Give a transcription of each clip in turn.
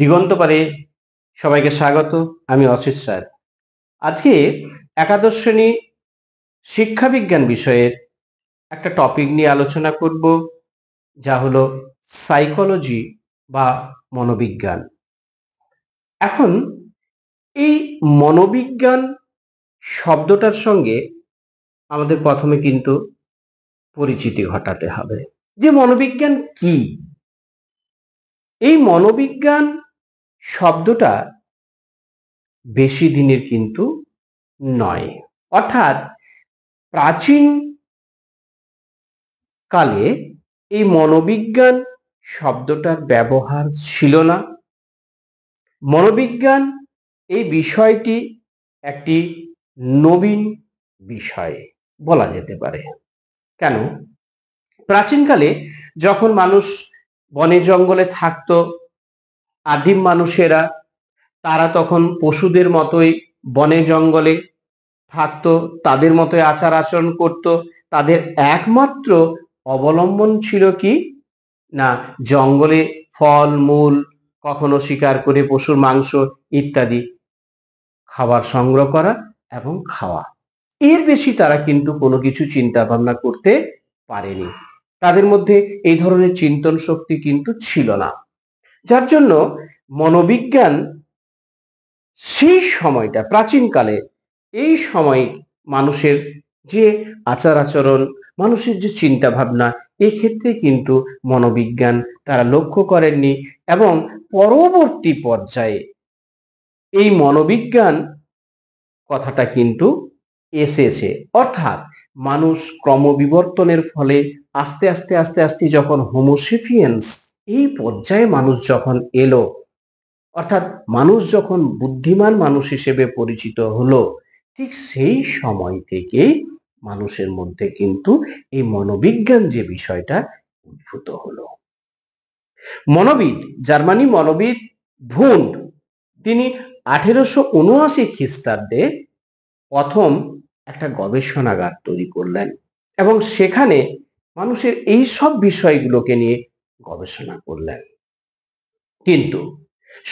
দিগন্ত পারে সবাইকে স্বাগত। আমি অসিত স্যার। আজকে একাদশ শ্রেণী শিক্ষা বিজ্ঞান বিষয়ের একটা টপিক নিয়ে আলোচনা করব, যা হলো সাইকোলজি বা মনোবিজ্ঞান। এখন এই মনোবিজ্ঞান শব্দটার সঙ্গে আমাদের প্রথমে কিন্তু পরিচিতি ঘটাতে হবে যে মনোবিজ্ঞান কি। এই মনোবিজ্ঞান শব্দটা বেশি দিনের কিন্তু নয়, অর্থাৎ প্রাচীন কালে এই মনোবিজ্ঞান শব্দটার ব্যবহার ছিল না। মনোবিজ্ঞান এই বিষয়টি একটি নবীন বিষয় বলা যেতে পারে। কেন? প্রাচীনকালে যখন মানুষ বনে জঙ্গলে থাকতো, আদিম মানুষেরা তারা তখন পশুদের মতোই বনে জঙ্গলে থাকতো, তাদের মতোই আচার আচরণ করত। তাদের একমাত্র অবলম্বন ছিল কি না, জঙ্গলে ফল মূল, কখনো শিকার করে পশুর মাংস ইত্যাদি খাবার সংগ্রহ করা এবং খাওয়া। এর বেশি তারা কিন্তু কোনো কিছু চিন্তা ভাবনা করতে পারেনি। তাদের মধ্যে এই ধরনের চিন্তন শক্তি কিন্তু ছিল না, যার জন্য মনোবিজ্ঞান সেই সময়টা প্রাচীনকালে এই সময় মানুষের যে আচার আচরণ, মানুষের যে চিন্তা ভাবনা, এক্ষেত্রে কিন্তু মনোবিজ্ঞান তারা লক্ষ্য করেননি। এবং পরবর্তী পর্যায়ে এই মনোবিজ্ঞান কথাটা কিন্তু এসেছে, অর্থাৎ মানুষ ক্রমবিবর্তনের ফলে আস্তে আস্তে আস্তে আস্তে যখন হোমোসেপিয়েন্স এই পর্যায়ে মানুষ যখন এলো, অর্থাৎ মানুষ যখন বুদ্ধিমান মানুষ হিসেবে পরিচিত হলো, ঠিক সেই সময় থেকেই মানুষের মধ্যে কিন্তু এই মনোবিজ্ঞান যে বিষয়টা উদ্ভূত হলো। মনোবিদ, জার্মানি মনোবিদ ভুন্ড, তিনি 1879 খ্রিস্টাব্দে প্রথম একটা গবেষণাগার তৈরি করলেন এবং সেখানে মানুষের এই সব বিষয়গুলোকে নিয়ে গবেষণা করলেন। কিন্তু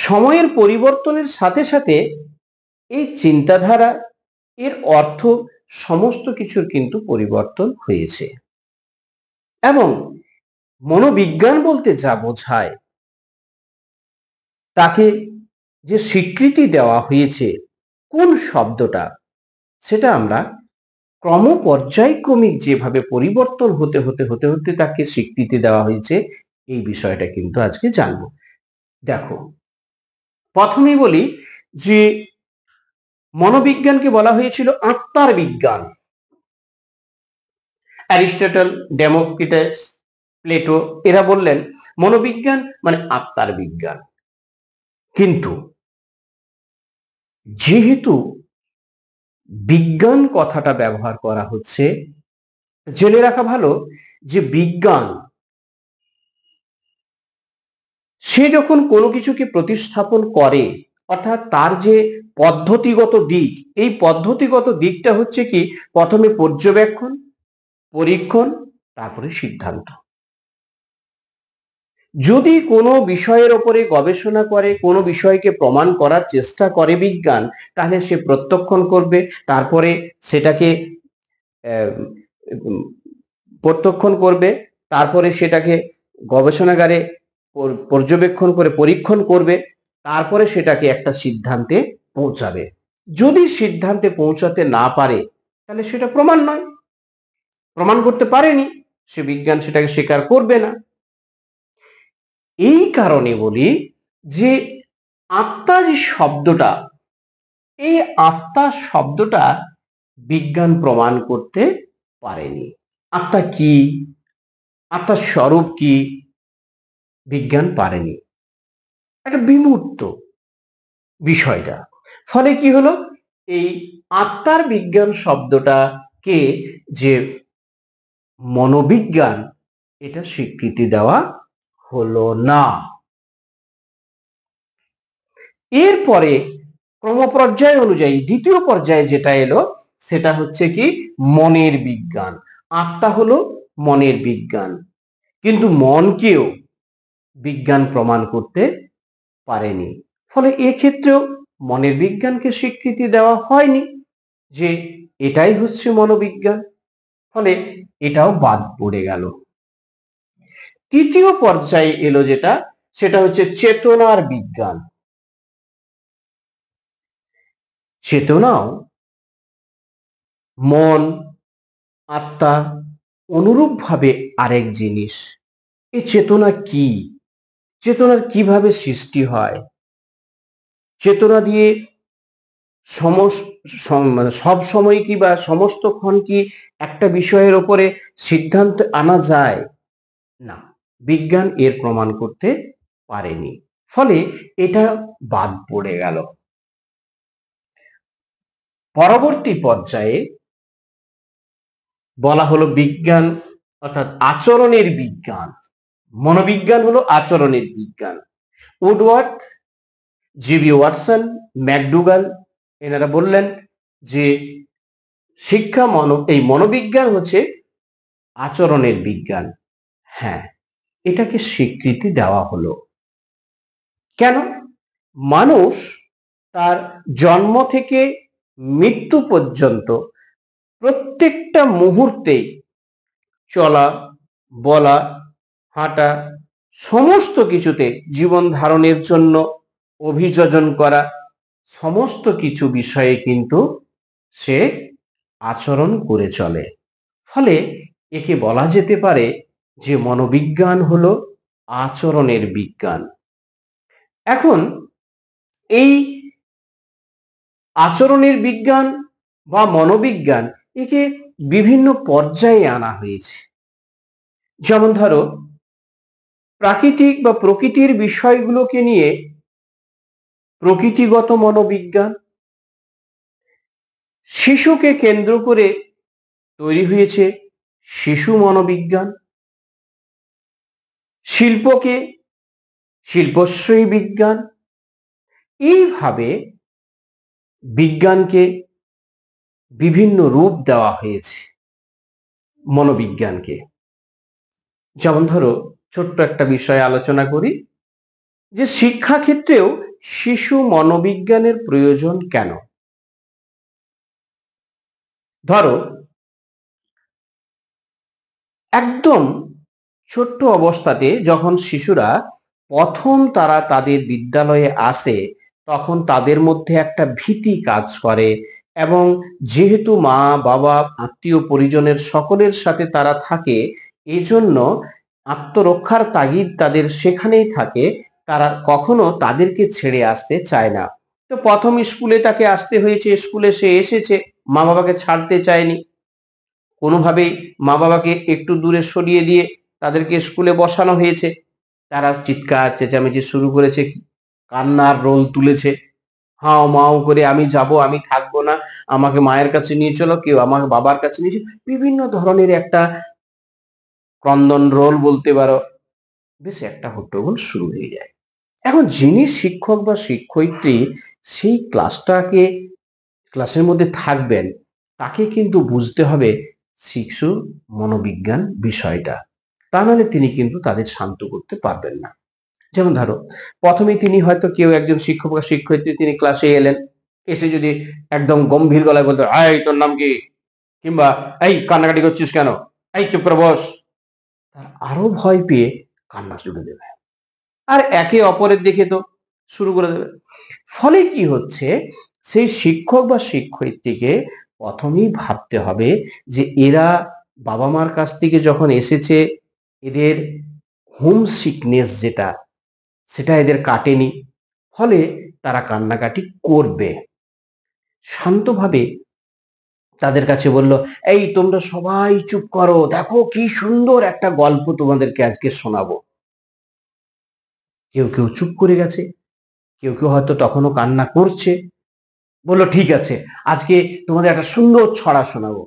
সময়ের পরিবর্তনের সাথে সাথে এই চিন্তাধারা, এর অর্থ, সমস্ত কিছুর কিন্তু পরিবর্তন হয়েছে এবং মনোবিজ্ঞান বলতে যা বোঝায়, তাকে যে স্বীকৃতি দেওয়া হয়েছে কোন শব্দটা, সেটা আমরা পর্যায়ক্রমিক যেভাবে পরিবর্তন হতে হতে হতে হতে তাকে স্বীকৃতি দেওয়া হয়েছে, এই বিষয়টা কিন্তু আজকে জানবো। দেখো, প্রথমেই বলি যে মনোবিজ্ঞানকে বলা হয়েছিল আত্মার বিজ্ঞান। অ্যারিস্টটল, ডেমোক্রিটাস, প্লেটো এরা বললেন মনোবিজ্ঞান মানে আত্মার বিজ্ঞান। কিন্তু যেহেতু বিজ্ঞান কথাটা ব্যবহার করা হচ্ছে, জেনে রাখা ভালো যে বিজ্ঞান সে যখন কোনো কিছুকে প্রতিস্থাপন করে, অর্থাৎ তার যে পদ্ধতিগত দিক, এই পদ্ধতিগত দিকটা হচ্ছে কি, প্রথমে পর্যবেক্ষণ, পরীক্ষণ, তারপরে সিদ্ধান্ত। যদি কোনো বিষয়ের ওপরে গবেষণা করে, কোনো বিষয়কে প্রমাণ করার চেষ্টা করে বিজ্ঞান, তাহলে সে প্রত্যক্ষণ করবে, তারপরে সেটাকে প্রত্যক্ষণ করবে, তারপরে সেটাকে গবেষণাগারে পর্যবেক্ষণ করে পরীক্ষণ করবে, তারপরে সেটাকে একটা সিদ্ধান্তে পৌঁছাবে। যদি সিদ্ধান্তে পৌঁছাতে না পারে, তাহলে সেটা প্রমাণ নয়, প্রমাণ করতে পারেনি, সে বিজ্ঞান সেটাকে স্বীকার করবে না। এই কারণে বলি যে আত্মা যে শব্দটা, এই আত্মা শব্দটা বিজ্ঞান প্রমাণ করতে পারেনি। আত্মা কি, আত্মার স্বরূপ কি, বিজ্ঞান পারেনি, একটা বিমূর্ত বিষয়টা। ফলে কি হলো, এই আত্মার বিজ্ঞান শব্দটাকে যে মনোবিজ্ঞান, এটা স্বীকৃতি দেওয়া হলো না। এরপরে ক্রমপর্যায় অনুযায়ী দ্বিতীয় পর্যায়ে যেটা এলো, সেটা হচ্ছে কি মনের বিজ্ঞান। আত্মা হলো মনের বিজ্ঞান, কিন্তু মনকেও বিজ্ঞান প্রমাণ করতে পারেনি। ফলে এক্ষেত্রেও মনের বিজ্ঞানকে স্বীকৃতি দেওয়া হয়নি যে এটাই হচ্ছে মনোবিজ্ঞান, ফলে এটাও বাদ পড়ে গেল। তৃতীয় পর্যায়ে এলো যেটা, সেটা হচ্ছে চেতনার বিজ্ঞান। চেতনাও মন, আত্মা অনুরূপভাবে আরেক জিনিস। এই চেতনা কি? চেতনার কিভাবে সৃষ্টি হয়? চেতনা দিয়ে মানে সব সময় কি বা সমস্তক্ষণ কি একটা বিষয়ের ওপরে সিদ্ধান্ত আনা যায়? না, বিজ্ঞান এর প্রমাণ করতে পারেনি, ফলে এটা বাদ পড়ে গেল। পরবর্তী পর্যায়ে বলা হলো বিজ্ঞান, অর্থাৎ আচরণের বিজ্ঞান। মনোবিজ্ঞান হলো আচরণের বিজ্ঞান। উডওয়ার্থ, জিবি ওয়াটসন, ম্যাকডুগাল এনারা বললেন যে এই মনোবিজ্ঞান হচ্ছে আচরণের বিজ্ঞান। হ্যাঁ, এটাকে স্বীকৃতি দেওয়া হলো। কেন? মানুষ তার জন্ম থেকে মৃত্যু পর্যন্ত প্রত্যেকটা মুহূর্তে চলা, বলা, হাঁটা, সমস্ত কিছুতে জীবন ধারণের জন্য অভিযোজন করা, সমস্ত কিছু বিষয়ে কিন্তু সে আচরণ করে চলে। ফলে একে বলা যেতে পারে যে মনোবিজ্ঞান হলো আচরণের বিজ্ঞান। এখন এই আচরণের বিজ্ঞান বা মনোবিজ্ঞান একে বিভিন্ন পর্যায়ে আনা হয়েছে। যেমন ধরো, প্রাকৃতিক বা প্রকৃতির বিষয়গুলোকে নিয়ে প্রকৃতিগত মনোবিজ্ঞান, শিশুকে কেন্দ্র করে তৈরি হয়েছে শিশু মনোবিজ্ঞান, শিল্পকে শিল্পশ্রয়ী বিজ্ঞান। এইভাবে বিজ্ঞানকে বিভিন্ন রূপ দেওয়া হয়েছে মনোবিজ্ঞানকে। যেমন ধরো, ছোট্ট একটা বিষয় আলোচনা করি যে শিক্ষা ক্ষেত্রেও শিশু মনোবিজ্ঞানের প্রয়োজন কেন। ধরো, একদম ছোট্ট অবস্থাতে যখন শিশুরা প্রথম তারা তাদের বিদ্যালয়ে আসে, তখন তাদের মধ্যে একটা ভীতি কাজ করে, এবং যেহেতু মা বাবা আত্মীয় পরিজনের সকলের সাথে তারা থাকে, এই জন্য আত্মরক্ষার তাগিদ তাদের সেখানেই থাকে, তারা কখনো তাদেরকে ছেড়ে আসতে চায় না। তো প্রথম স্কুলে তাকে আসতে হয়েছে, স্কুলে সে এসেছে, মা বাবাকে ছাড়তে চায়নি, কোনোভাবেই মা বাবাকে একটু দূরে সরিয়ে দিয়ে তাদেরকে স্কুলে বসানো হয়েছে। তারা চিৎকার চেঁচামেচি শুরু করেছে, কান্নার রোল তুলেছে, হাও মাও করে আমি যাব, আমি থাকবো না, আমাকে মায়ের কাছে নিয়ে চলো, কেউ আমাকে বাবার কাছে নিয়ে চলো, বিভিন্ন ধরনের একটা ক্রন্দন রোল বলতে পারো, বেশ একটা হট্টগোল শুরু হয়ে যায়। এখন যিনি শিক্ষক বা শিক্ষয়িত্রী সেই ক্লাসের মধ্যে থাকবেন, তাকে কিন্তু বুঝতে হবে শিশু মনোবিজ্ঞান বিষয়টা, তা নাহলে তিনি কিন্তু তাদের শান্ত করতে পারবেন না। যেমন ধরো, প্রথমেই তিনি হয়তো কেউ একজন শিক্ষক বা শিক্ষয়িত্রী তিনি ক্লাসে এলেন, এসে যদি একদম গম্ভীর গলায় বলতো, এই তোর নাম কি, কিংবা এই কান্নাকাটি করছিস কেন, এই চুপ করে বস, তার আরো ভয় পেয়ে কান্না শুরু দেবে, আর একে অপরের দেখে তো শুরু করে দেবে। ফলে কি হচ্ছে, সেই শিক্ষক বা শিক্ষয়িত্রীকে প্রথমেই ভাবতে হবে যে এরা বাবা মার কাছ থেকে যখন এসেছে, এদের হোম সিকনেস যেটা, সেটা এদের কাটেনি, ফলে তারা কান্নাকাটি করবে। শান্তভাবে তাদের কাছে বলল, এই তোমরা সবাই চুপ করো, দেখো কি সুন্দর একটা গল্প তোমাদেরকে আজকে শোনাবো। কেউ কেউ চুপ করে গেছে, কেউ কেউ হয়তো তখনও কান্না করছে, বললো ঠিক আছে, আজকে তোমাদের একটা সুন্দর ছড়া শোনাবো,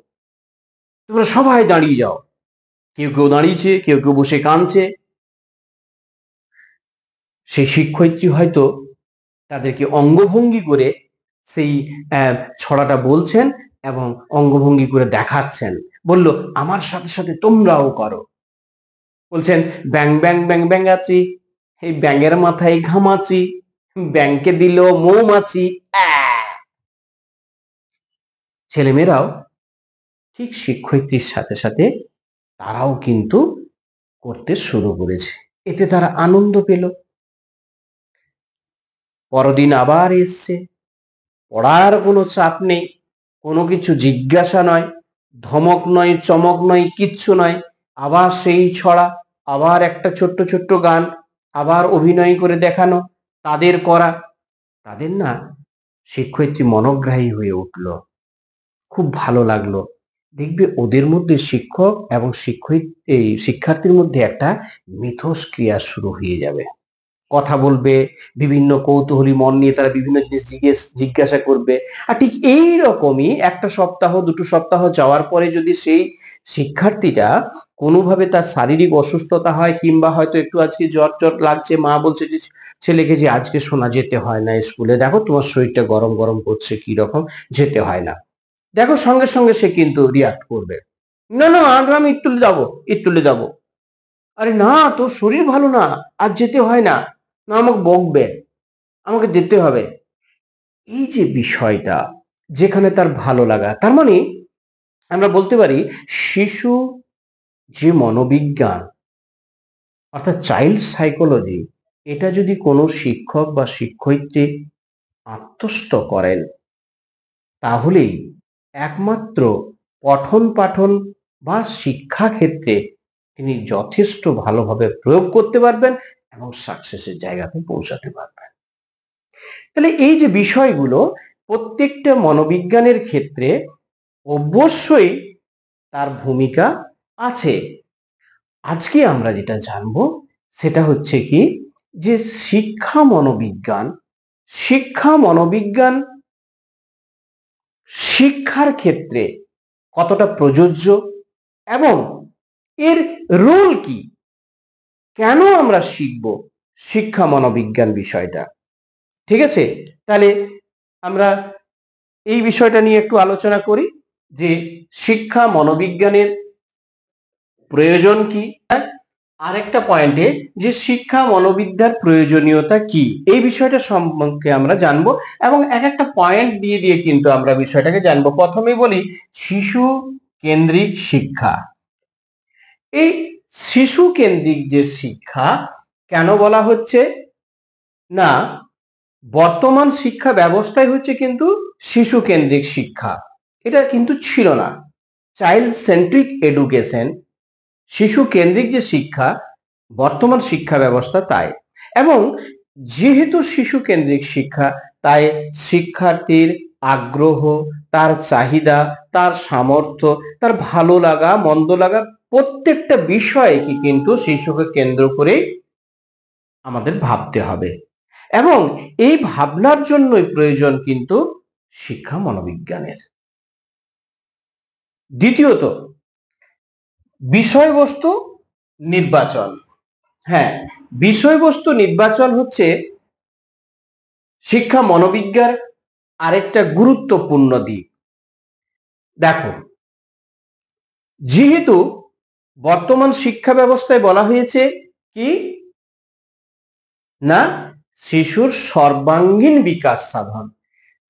তোমরা সবাই দাঁড়িয়ে যাও। কেউ কেউ দাঁড়িয়েছে, কেউ কেউ বসে কাঁদছে। সেই শিক্ষয়িত্রী হয়তো তাদেরকে অঙ্গভঙ্গি করে সেই ছড়াটা বলছেন এবং অঙ্গভঙ্গি করে দেখাচ্ছেন, বলল আমার সাথে সাথে তোমরাও করো। বলছেন, ব্যাং ব্যাং ব্যাং ব্যাং আছি, এই ব্যাঙের মাথায় ঘামাচি, ব্যাংকে দিল মৌমাছি। ছেলেমেয়েরাও ঠিক শিক্ষয়িত্রীর সাথে সাথে তারাও কিন্তু করতে শুরু করেছে। এতে তারা আনন্দ পেল। পরদিন আবার এসছে, পড়ার কোনো চাপ নেই, কোনো কিছু জিজ্ঞাসা নয়, ধমক নয়, চমক নয়, কিচ্ছু নয়। আবার সেই ছড়া, আবার একটা ছোট্ট ছোট্ট গান, আবার অভিনয় করে দেখানো, তাদের করা। তাদের না শিক্ষয়িত্রী মনোগ্রাহী হয়ে উঠল, খুব ভালো লাগলো। দেখবে ওদের মধ্যে শিক্ষক এবং শিক্ষার্থীর মধ্যে একটা মিথস্ক্রিয়া শুরু হয়ে যাবে। কথা বলবে, বিভিন্ন কৌতূহলী মন নিয়ে তারা বিভিন্ন জিনিস জিজ্ঞাসা করবে। আর ঠিক এই রকমই একটা সপ্তাহ দুটো সপ্তাহ যাওয়ার পরে যদি সেই শিক্ষার্থীটা কোনোভাবে তার শারীরিক অসুস্থতা হয়, কিংবা হয়তো একটু আজকে জ্বর জ্বর লাগছে, মা বলছে যে ছেলেকে যে আজকে শোনা যেতে হয় না স্কুলে, দেখো তোমার শরীরটা গরম গরম করছে, কি রকম যেতে হয় না, দেখো সঙ্গে সঙ্গে সে কিন্তু রিয়াক্ট করবে, না না আমি একটু যাবো, একটু যাবো। আরে না, তোর শরীর ভালো না, আজ যেতে হয় না, না আমাকে বকবে, আমাকে যেতে হবে। এই যে বিষয়টা, যেখানে তার ভালো লাগা, তার মানে আমরা বলতে পারি শিশু যে মনোবিজ্ঞান অর্থাৎ চাইল্ড সাইকোলজি, এটা যদি কোনো শিক্ষক বা শিক্ষয়িত্রী আত্মস্থ করেন, তাহলেই একমাত্র পঠন পাঠন বা শিক্ষা ক্ষেত্রে তিনি যথেষ্ট ভালোভাবে প্রয়োগ করতে পারবেন এবং সাকসেসের জায়গাতে পৌঁছাতে পারবেন। তাহলে এই যে বিষয়গুলো প্রত্যেকটা মনোবিজ্ঞানের ক্ষেত্রে অবশ্যই তার ভূমিকা আছে। আজকে আমরা যেটা জানবো সেটা হচ্ছে কি, যে শিক্ষা মনোবিজ্ঞান শিক্ষার ক্ষেত্রে কতটা প্রযোজ্য এবং এর রোল কি, কেন আমরা শিখব শিক্ষা মনোবিজ্ঞান বিষয়টা। ঠিক আছে, তাহলে আমরা এই বিষয়টা নিয়ে একটু আলোচনা করি যে শিক্ষা মনোবিজ্ঞানের প্রয়োজন কি। আরেকটা পয়েন্টে যে শিক্ষা মনোবিদ্যার প্রয়োজনীয়তা কি, এই বিষয়টা সম্পর্কে আমরা জানবো এবং এক একটা পয়েন্ট দিয়ে দিয়ে কিন্তু আমরা বিষয়টাকে জানবো। প্রথমে বলি শিশু কেন্দ্রিক শিক্ষা। এই শিশু কেন্দ্রিক যে শিক্ষা কেন বলা হচ্ছে না, বর্তমান শিক্ষা ব্যবস্থায় হচ্ছে কিন্তু শিশু কেন্দ্রিক শিক্ষা, এটা কিন্তু ছিল না। চাইল্ড সেন্ট্রিক এডুকেশন, শিশু কেন্দ্রিক যে শিক্ষা বর্তমান শিক্ষা ব্যবস্থা তাই। এবং যেহেতু শিশু কেন্দ্রিক শিক্ষা, তাই শিক্ষার্থীর আগ্রহ, তার চাহিদা, তার সামর্থ্য, তার ভালো লাগা মন্দ লাগা প্রত্যেকটা বিষয়কে কিন্তু শিশুকে কেন্দ্র করে আমাদের ভাবতে হবে এবং এই ভাবনার জন্যই প্রয়োজন কিন্তু শিক্ষা মনোবিজ্ঞানের। দ্বিতীয়ত, বিষয়বস্তু নির্বাচন। হ্যাঁ, বিষয়বস্তু নির্বাচন হচ্ছে শিক্ষা মনোবিজ্ঞান আরেকটা গুরুত্বপূর্ণ দিক। দেখো, যেহেতু বর্তমান শিক্ষা ব্যবস্থায় বলা হয়েছে কি না, শিশুর সর্বাঙ্গীন বিকাশ সাধন,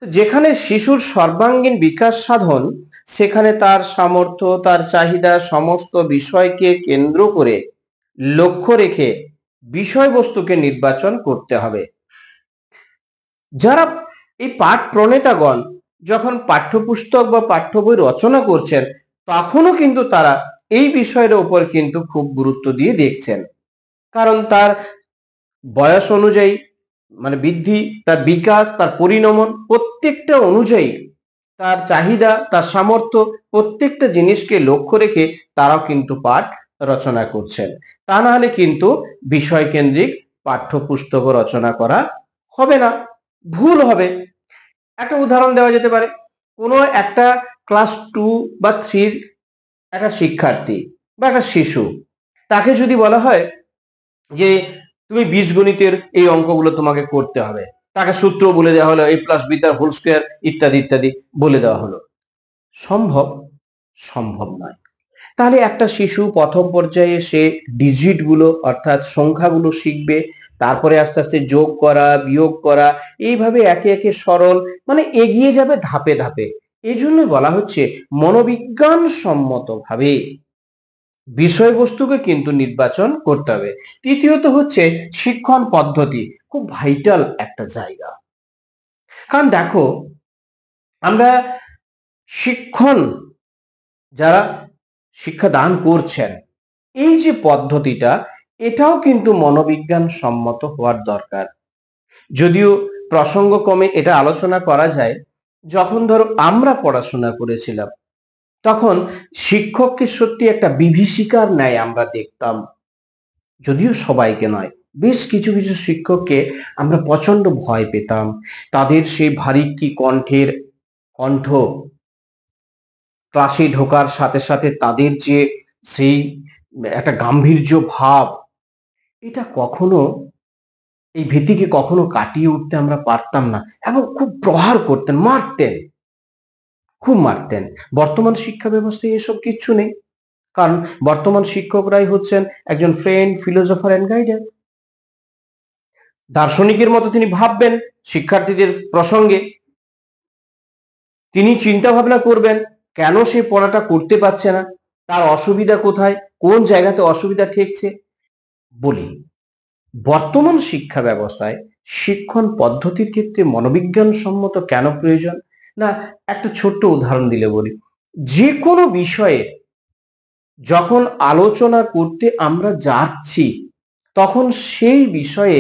যেখানে শিশুর সর্বাঙ্গীন বিকাশ সাধন, সেখানে তার সামর্থ্য, তার চাহিদা সমস্ত বিষয়কে কেন্দ্র করে লক্ষ্য রেখে বিষয়বস্তুকে নির্বাচন করতে হবে। যারা এই পাঠ প্রণেতাগণ যখন পাঠ্যপুস্তক বা পাঠ্য বই রচনা করছেন, তখনও কিন্তু তারা এই বিষয়ের উপর কিন্তু খুব গুরুত্ব দিয়ে দেখছেন, কারণ তার বয়স অনুযায়ী মানে বৃদ্ধি, তার বিকাশ, তার পরিণমন প্রত্যেকটা অনুযায়ী তার চাহিদা, তার সামর্থ্য প্রত্যেকটা জিনিসকে লক্ষ্য রেখে তারাও কিন্তু পাঠ রচনা করছেন। তা না হলে কিন্তু বিষয় কেন্দ্রিক পাঠ্যপুস্তক রচনা করা হবে না, ভুল হবে। একটা উদাহরণ দেওয়া যেতে পারে, কোনো একটা ক্লাস 2 বা 3 একটা শিক্ষার্থী বা একটা শিশু, তাকে যদি বলা হয় যে তুমি বীজগণিতের এই অঙ্কগুলো তোমাকে করতে হবে, তাকে সূত্র বলে দেওয়া হলো a প্লাস বি তার হোল স্কোয়ার ইত্যাদি ইত্যাদি বলে দেওয়া হলো, সম্ভব? সম্ভব নয়। তাহলে একটা শিশু প্রথম পর্যায়ে সে ডিজিট গুলো অর্থাৎ সংখ্যাগুলো শিখবে, তারপরে আস্তে আস্তে যোগ করা, বিয়োগ করা, এইভাবে একে একে সরল, মানে এগিয়ে যাবে ধাপে ধাপে। এই জন্য বলা হচ্ছে মনোবিজ্ঞান সম্মতভাবে বিষয়বস্তুকে কিন্তু নির্বাচন করতে হবে। তৃতীয়ত হচ্ছে শিক্ষণ পদ্ধতি, খুব ভাইটাল একটা জায়গা। কারণ দেখো, আমরা শিক্ষণ, যারা শিক্ষা দান করছেন, এই যে পদ্ধতিটা, এটাও কিন্তু মনোবিজ্ঞান সম্মত হওয়ার দরকার। যদিও প্রসঙ্গক্রমে এটা আলোচনা করা যায়, যখন ধরো আমরা পড়াশোনা করেছিলাম, তখন শিক্ষককে সত্যি একটা বিভীষিকার ন্যায় আমরা দেখতাম। যদিও সবাইকে নয়, বেশ কিছু কিছু শিক্ষককে আমরা প্রচন্ড ভয় পেতাম। তাদের সেই ভারী কণ্ঠ, ক্লাসে ঢোকার সাথে সাথে তাদের যে সেই একটা গাম্ভীর্য ভাব, এটা কখনো, এই ভীতিকে কখনো কাটিয়ে উঠতে আমরা পারতাম না, এবং খুব প্রহার করতেন, মারতেন, খুব মারতেন। বর্তমান শিক্ষা ব্যবস্থায় এসব কিচ্ছু নেই। কারণ বর্তমান শিক্ষকরাই হচ্ছেন একজন ফ্রেন্ড, ফিলোসফার অ্যান্ড গাইডার। দার্শনিকের মতো তিনি ভাববেন শিক্ষার্থীদের প্রসঙ্গে, তিনি চিন্তা ভাবনা করবেন কেন সে পড়াটা করতে পারছে না, তার অসুবিধা কোথায়, কোন জায়গাতে অসুবিধা ঠেকছে। বলি, বর্তমান শিক্ষা ব্যবস্থায় শিক্ষণ পদ্ধতির ক্ষেত্রে মনোবিজ্ঞান সম্মত কেন প্রয়োজন? না, একটা ছোট্ট উদাহরণ দিলে বলি। যে কোনো বিষয়ে যখন আলোচনা করতে আমরা যাচ্ছি, তখন সেই বিষয়ে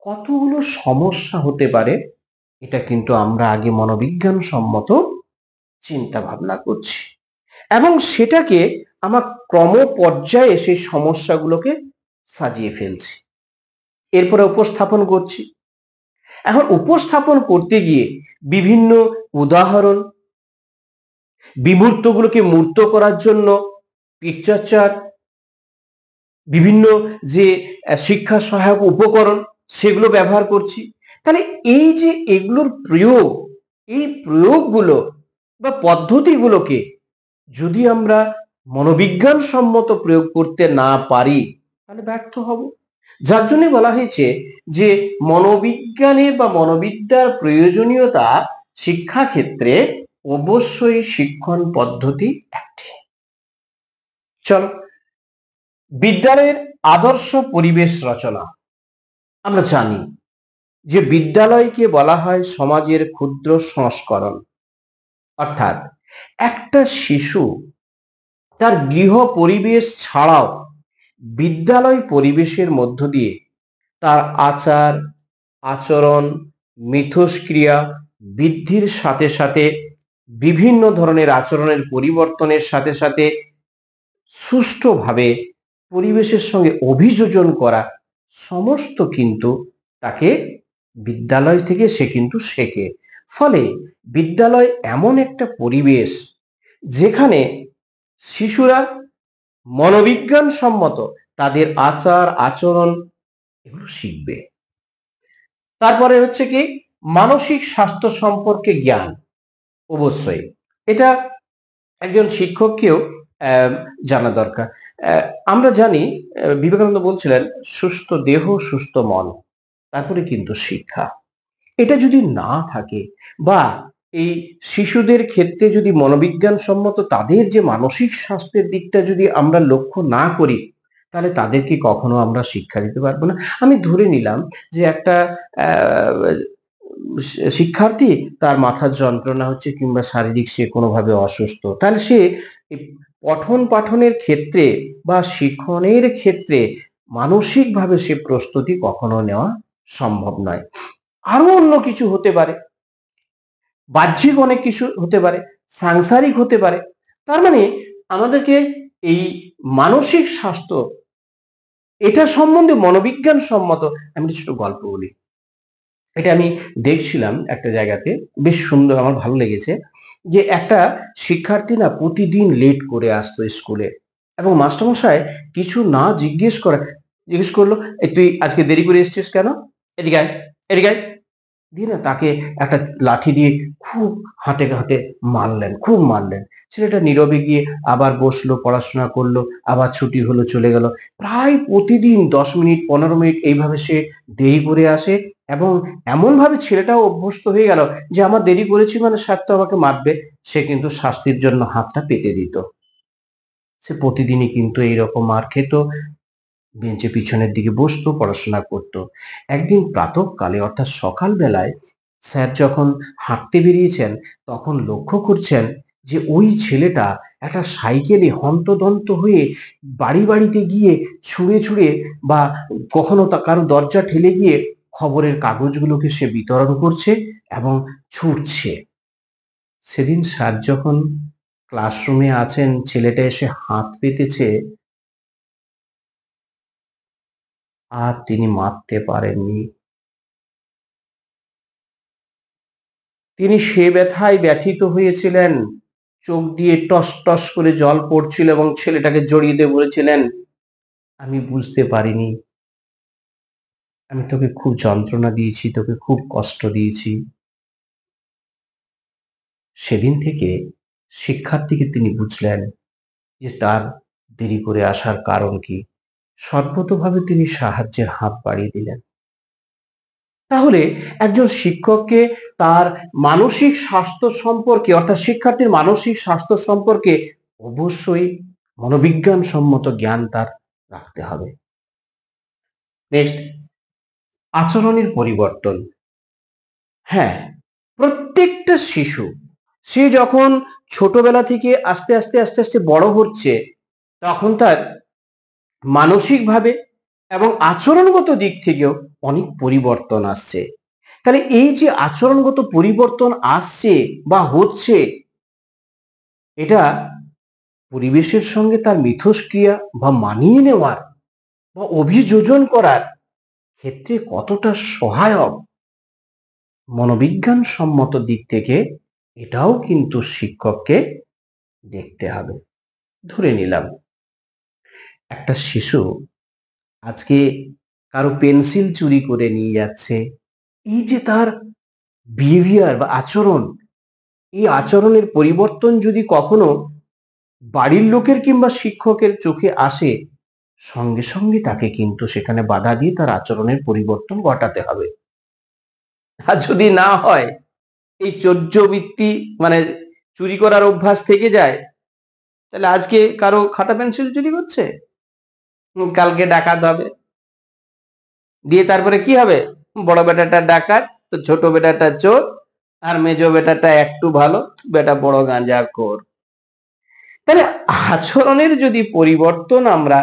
কতগুলো সমস্যা হতে পারে, এটা কিন্তু আমরা আগে মনোবিজ্ঞান সম্মত চিন্তা ভাবনা করছি, এবং সেটাকে আমার ক্রম পর্যায়ে সেই সমস্যাগুলোকে সাজিয়ে ফেলছি, এরপরে উপস্থাপন করছি। এখন উপস্থাপন করতে গিয়ে বিভিন্ন উদাহরণ, বিমূর্তগুলোকে মূর্ত করার জন্য পিকচার চার্ট, বিভিন্ন যে শিক্ষা সহায়ক উপকরণ, সেগুলো ব্যবহার করছি। তাহলে এই যে এগুলোর প্রয়োগ, এই প্রয়োগগুলো বা পদ্ধতিগুলোকে যদি আমরা মনোবিজ্ঞান সম্মত প্রয়োগ করতে না পারি, তাহলে ব্যর্থ হব। যার জন্য বলা হয়েছে যে মনোবিজ্ঞানের বা মনোবিদ্যার প্রয়োজনীয়তা শিক্ষা ক্ষেত্রে অবশ্যই শিক্ষণ পদ্ধতি একটি। চলো, বিদ্যালয়ের আদর্শ পরিবেশ রচনা। আমরা জানি যে বিদ্যালয়কে বলা হয় সমাজের ক্ষুদ্র সংস্করণ, অর্থাৎ একটা শিশু তার গৃহ পরিবেশ ছাড়াও বিদ্যালয় পরিবেশের মধ্য দিয়ে তার আচার আচরণ, মিথস্ক্রিয়া বৃদ্ধির সাথে সাথে, বিভিন্ন ধরনের আচরণের পরিবর্তনের সাথে সাথে সুষ্ঠুভাবে পরিবেশের সঙ্গে অভিযোজন করা, সমস্ত কিন্তু তাকে বিদ্যালয় থেকে সে কিন্তু শেখে। ফলে বিদ্যালয় এমন একটা পরিবেশ যেখানে শিশুরা মনোবিজ্ঞান সম্মত তাদের আচার আচরণ এগুলো শিখবে। তারপরে হচ্ছে কি, মানসিক স্বাস্থ্য সম্পর্কে জ্ঞান। অবশ্যই এটা একজন শিক্ষককেও জানা দরকার। আমরা জানি বিবেকানন্দ বলছিলেন সুস্থ দেহ সুস্থ মন, তারপরে কিন্তু শিক্ষা। এটা যদি না থাকে, বা এই শিশুদের ক্ষেত্রে যদি মনোবিজ্ঞান সম্মত তাদের যে মানসিক স্বাস্থ্যের দিকটা যদি আমরা লক্ষ্য না করি, তাহলে তাদেরকে কখনো আমরা শিক্ষা দিতে পারবো না। আমি ধরে নিলাম যে একটা শিক্ষার্থী, তার মাথার যন্ত্রণা হচ্ছে কিংবা শারীরিক সে কোনোভাবে অসুস্থ, তাহলে সে পঠন পাঠনের ক্ষেত্রে বা শিক্ষণের ক্ষেত্রে মানসিকভাবে সে প্রস্তুতি কখনো নেওয়া সম্ভব নয়। আরো অন্য কিছু হতে পারে, বাহ্যিক অনেক কিছু হতে পারে, সাংসারিক হতে পারে। তার মানে আমাদেরকে এই মানসিক স্বাস্থ্য, এটা সম্বন্ধে মনোবিজ্ঞান সম্মত। আমি ছোট গল্প বলি। এটা আমি দেখছিলাম একটা জায়গাতে, বেশ সুন্দর, আমার ভালো লেগেছে। যে একটা শিক্ষার্থী না প্রতিদিন লেট করে আসতো স্কুলে, এবং মাস্টারমশাই কিছু না জিজ্ঞেস করলো, তুই আজকে দেরি করে এসেছিস কেন, এদিকে আয়, এদিকে আয়। দিয়ে না তাকে একটা লাঠি দিয়ে খুব হাতে হাতে মারলেন, খুব মারলেন। ছেলেটা নীরবে গিয়ে আবার বসলো, পড়াশোনা করলো, আবার ছুটি হলো, চলে গেল। প্রায় প্রতিদিন 10 মিনিট 15 মিনিট এইভাবে সে দেরি করে আসে, এবং এমন ভাবে ছেলেটাও অভ্যস্ত হয়ে গেল যে আমার দেরি করেছি মানে স্যার তো আমাকে মারবে। সে কিন্তু শাস্তির জন্য হাতটা পেতে দিত। সে প্রতিদিনই কিন্তু এইরকম মার খেত, বেঞ্চে পিছনের দিকে বসতো, পড়াশোনা করতো। একদিন প্রাতঃকালে অর্থাৎ সকাল বেলায় স্যার যখন হাঁটতে বেরিয়েছেন, তখন লক্ষ্য করছেন যে ওই ছেলেটা একটা সাইকেলে হন্তদন্ত হয়ে বাড়ি বাড়িতে গিয়ে ছুঁড়ে ছুঁড়ে, বা কখনো তা কারো দরজা ঠেলে গিয়ে খবরের কাগজগুলোকে সে বিতরণ করছে এবং ছুটছে। সেদিন স্যার যখন ক্লাসরুমে আছেন, ছেলেটা এসে হাত পেতেছে, আর তিনি মারতে পারেননি। তিনি সে ব্যথায় ব্যথিত হয়েছিলেন। চোখ দিয়ে টস টস করে জল পড়ছিল এবং ছেলেটাকে জড়িয়ে দিয়ে বলেছিলেন, আমি বুঝতে পারিনি, আমি তোকে খুব যন্ত্রণা দিয়েছি, তোকে খুব কষ্ট দিয়েছি। সেদিন থেকে শিক্ষার্থীকে তিনি বুঝলেন যে তার দেরি করে আসার কারণ কি। সর্বতোভাবে তিনি সাহায্যের হাত বাড়িয়ে দিলেন। তাহলে একজন শিক্ষককে তার মানসিক স্বাস্থ্য সম্পর্কে, অর্থাৎ শিক্ষার্থীর মানসিক স্বাস্থ্য সম্পর্কে অবশ্যই মনোবিজ্ঞান সম্মত জ্ঞান তার রাখতে হবে। নেক্সট, আচরণের পরিবর্তন। হ্যাঁ, প্রত্যেকটা শিশু সে যখন ছোটবেলা থেকে আস্তে আস্তে আস্তে আস্তে বড় হচ্ছে, তখন তার মানসিকভাবে এবং আচরণগত দিক থেকেও অনেক পরিবর্তন আসছে। তাহলে এই যে আচরণগত পরিবর্তন আসছে বা হচ্ছে, এটা পরিবেশের সঙ্গে তার মিথস্ক্রিয়া বা মানিয়ে নেওয়ার বা অভিযোজন করার ক্ষেত্রে কতটা সহায়ক, মনোবিজ্ঞান সম্মত দিক থেকে এটাও কিন্তু শিক্ষককে দেখতে হবে। ধরে নিলাম একটা শিশু আজকে কারো পেন্সিল চুরি করে নিয়ে যাচ্ছে। এই যে তার বিহেভিয়ার বা আচরণ, এই আচরণের পরিবর্তন যদি কখনো বাড়ির লোকের কিংবা শিক্ষকের চোখে আসে, সঙ্গে সঙ্গে তাকে কিন্তু সেখানে বাধা দিয়ে তার আচরণের পরিবর্তন ঘটাতে হবে। আর যদি না হয়, এই চর্যবৃত্তি মানে চুরি করার অভ্যাস থেকে যায়, তাহলে আজকে কারো খাতা পেন্সিল চুরি করছে, কালকে ডাকাত হবে, দিয়ে তারপরে কি হবে, বড় বেটাটা ডাকাত, তো ছোট বেটাটা চোর, আর মেজো বেটাটা একটু ভালো, বেটা বড় গাঁজাখোর। তাহলে আচরণের যদি পরিবর্তন আমরা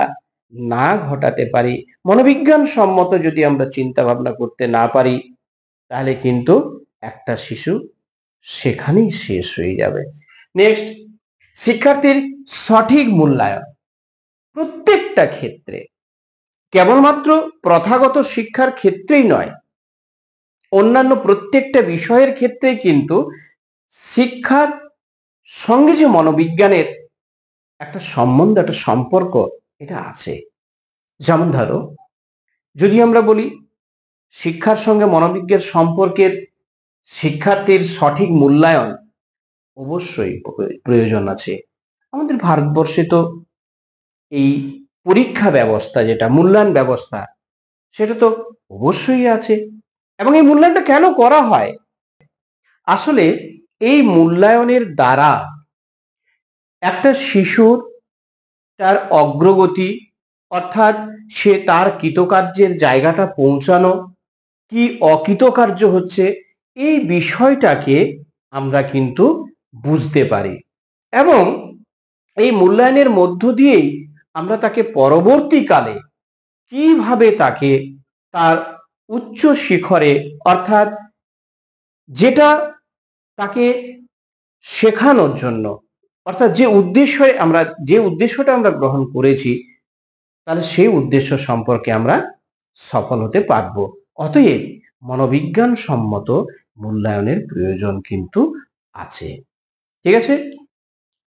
না ঘটাতে পারি, মনোবিজ্ঞান সম্মত যদি আমরা চিন্তা ভাবনা করতে না পারি, তাহলে কিন্তু একটা শিশু সেখানেই শেষ হয়ে যাবে। নেক্সট, শিক্ষার্থীর সঠিক মূল্যায়ন। প্রত্যেকটা ক্ষেত্রে, কেবলমাত্র প্রথাগত শিক্ষার ক্ষেত্রেই নয়, অন্যান্য প্রত্যেকটা বিষয়ের ক্ষেত্রেই কিন্তু শিক্ষার সঙ্গে যে মনোবিজ্ঞানের একটা সম্বন্ধ, একটা সম্পর্ক এটা আছে। যেমন ধরো, যদি আমরা বলি শিক্ষার সঙ্গে মনোবিজ্ঞানের সম্পর্কের, শিক্ষার্থীর সঠিক মূল্যায়ন অবশ্যই প্রয়োজন আছে। আমাদের ভারতবর্ষে তো এই পরীক্ষা ব্যবস্থা, যেটা মূল্যায়ন ব্যবস্থা, সেটা তো অবশ্যই আছে। এবং এই মূল্যায়নটা কেন করা হয়? আসলে এই মূল্যায়নের দ্বারা একটা শিশুর তার অগ্রগতি, অর্থাৎ সে তার কৃতকার্যের জায়গাটা পৌঁছানো কি অকৃতকার্য হচ্ছে, এই বিষয়টাকে আমরা কিন্তু বুঝতে পারি। এবং এই মূল্যায়নের মধ্য দিয়েই আমরা তাকে পরবর্তীকালে কিভাবে তাকে তার উচ্চ শিখরে, অর্থাৎ যেটা তাকে শেখানোর জন্য, অর্থাৎ যে উদ্দেশ্যটা আমরা গ্রহণ করেছি, তাহলে সেই উদ্দেশ্য সম্পর্কে আমরা সফল হতে পারব। অতএব মনোবিজ্ঞান সম্মত মূল্যায়নের প্রয়োজন কিন্তু আছে। ঠিক আছে।